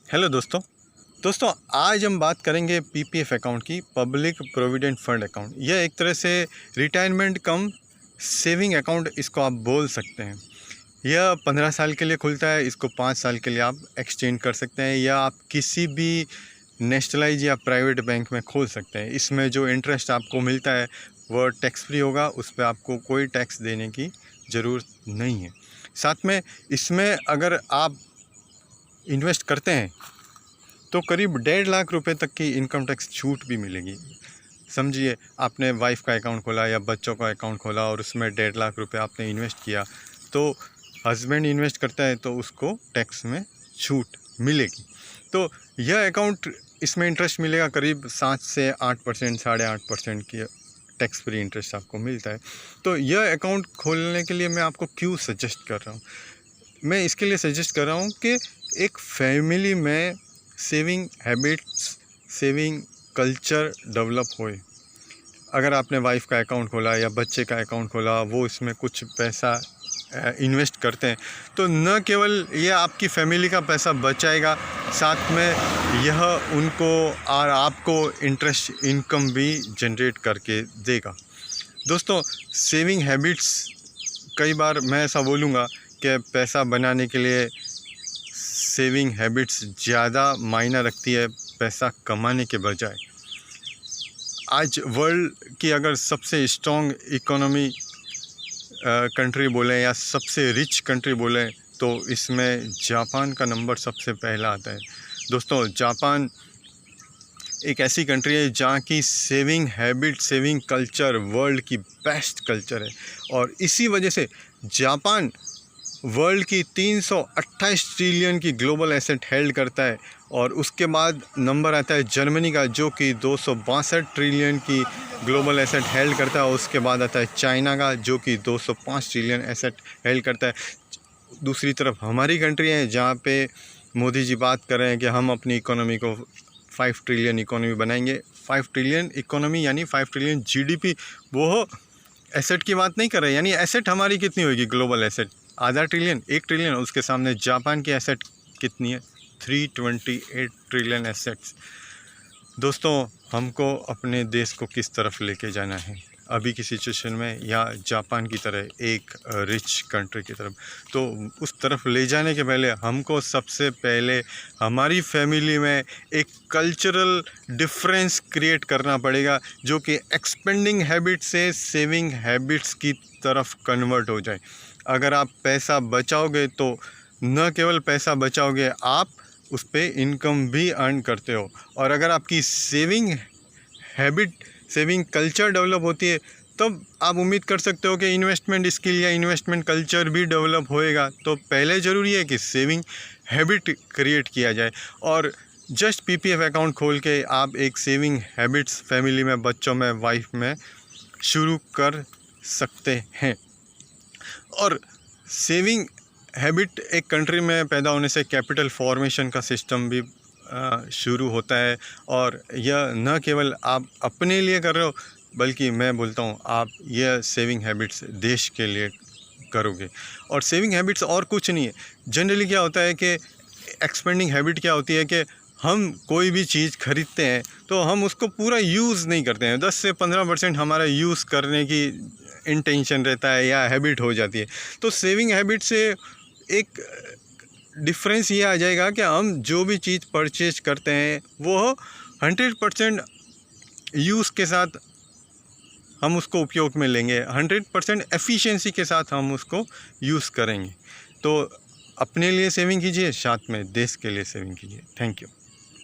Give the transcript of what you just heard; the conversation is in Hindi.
हेलो दोस्तों आज हम बात करेंगे पीपीएफ अकाउंट की, पब्लिक प्रोविडेंट फंड अकाउंट। यह एक तरह से रिटायरमेंट कम सेविंग अकाउंट इसको आप बोल सकते हैं। यह 15 साल के लिए खुलता है, इसको 5 साल के लिए आप एक्सटेंड कर सकते हैं या आप किसी भी नेशनलाइज या प्राइवेट बैंक में खोल सकते हैं। इसमें जो इंटरेस्ट आपको मिलता है वह टैक्स फ्री होगा, उस पर आपको कोई टैक्स देने की ज़रूरत नहीं है। साथ में इसमें अगर आप इन्वेस्ट करते हैं तो करीब 1.5 लाख रुपए तक की इनकम टैक्स छूट भी मिलेगी। समझिए, आपने वाइफ का अकाउंट खोला या बच्चों का अकाउंट खोला और उसमें 1.5 लाख रुपए आपने इन्वेस्ट किया, तो हस्बैंड इन्वेस्ट करता है तो उसको टैक्स में छूट मिलेगी। तो यह अकाउंट, इसमें इंटरेस्ट मिलेगा करीब 7 से 8%, 8.5% की टैक्स फ्री इंटरेस्ट आपको मिलता है। तो यह अकाउंट खोलने के लिए मैं आपको क्यों सजेस्ट कर रहा हूँ? मैं इसके लिए सजेस्ट कर रहा हूँ कि एक फैमिली में saving habits, saving culture develop होए। अगर आपने वाइफ का अकाउंट खोला या बच्चे का अकाउंट खोला, वो इसमें कुछ पैसा इन्वेस्ट करते हैं, तो न केवल ये आपकी फैमिली का पैसा बचाएगा, साथ में यह उनको और आपको इंटरेस्ट इनकम भी जनरेट करके देगा। दोस्तों, सेविंग हैबिट्स, कई बार मैं ऐसा बोलूँगा कि पैसा बनाने के लिए सेविंग हैबिट्स ज़्यादा मायना रखती है पैसा कमाने के बजाय। आज वर्ल्ड की अगर सबसे स्ट्रॉन्ग इकोनॉमी कंट्री बोलें या सबसे रिच कंट्री बोलें तो इसमें जापान का नंबर सबसे पहला आता है। दोस्तों, जापान एक ऐसी कंट्री है जहाँ की saving habit, saving culture world की बेस्ट कल्चर है, और इसी वजह से जापान वर्ल्ड की 328 ट्रिलियन की ग्लोबल एसेट हेल्ड करता है। और उसके बाद नंबर आता है जर्मनी का, जो कि 262 ट्रिलियन की ग्लोबल एसेट हेल्ड करता है। उसके बाद आता है चाइना का, जो कि 205 ट्रिलियन एसेट हेल्ड करता है। दूसरी तरफ हमारी कंट्री है जहाँ पे मोदी जी बात कर रहे हैं कि हम अपनी इकोनॉमी को 5 ट्रिलियन इकोनॉमी बनाएंगे। 5 ट्रिलियन इकोनॉमी यानी 5 ट्रिलियन जीडीपी, वो एसेट की बात नहीं कर रहे। यानी एसेट हमारी कितनी होगी? ग्लोबल एसेट आधा ट्रिलियन, 1 ट्रिलियन। उसके सामने जापान की एसेट कितनी है? 328 ट्रिलियन एसेट्स। दोस्तों, हमको अपने देश को किस तरफ लेके जाना है अभी की सिचुएशन में, या जापान की तरह एक रिच कंट्री की तरफ? तो उस तरफ ले जाने के पहले हमको सबसे पहले हमारी फैमिली में एक कल्चरल डिफरेंस क्रिएट करना पड़ेगा, जो कि एक्सपेंडिंग हैबिट से सेविंग हैबिट्स की तरफ कन्वर्ट हो जाए। अगर आप पैसा बचाओगे तो न केवल पैसा बचाओगे, आप उस पर इनकम भी अर्न करते हो। और अगर आपकी saving habit, saving culture develop होती है, तब आप उम्मीद कर सकते हो कि इन्वेस्टमेंट स्किल या इन्वेस्टमेंट कल्चर भी डेवलप होएगा। तो पहले ज़रूरी है कि सेविंग हैबिट क्रिएट किया जाए, और जस्ट पीपीएफ अकाउंट खोल के आप एक सेविंग हैबिट्स फैमिली में, बच्चों में, वाइफ में शुरू कर सकते हैं। और सेविंग हैबिट एक कंट्री में पैदा होने से कैपिटल फॉर्मेशन का सिस्टम भी शुरू होता है। और यह न केवल आप अपने लिए कर रहे हो, बल्कि मैं बोलता हूँ आप यह सेविंग हैबिट्स देश के लिए करोगे। और सेविंग हैबिट्स और कुछ नहीं है। जनरली क्या होता है कि एक्सपेंडिंग हैबिट क्या होती है कि हम कोई भी चीज़ खरीदते हैं तो हम उसको पूरा यूज़ नहीं करते हैं। 10 से 15% हमारा यूज़ करने की इंटेंशन रहता है या हैबिट हो जाती है। तो सेविंग हैबिट से एक डिफरेंस ये आ जाएगा कि हम जो भी चीज़ परचेज करते हैं वो 100% यूज़ के साथ हम उसको उपयोग में लेंगे, 100% एफिशिएंसी के साथ हम उसको यूज़ करेंगे। तो अपने लिए सेविंग कीजिए, साथ में देश के लिए सेविंग कीजिए। Thank you.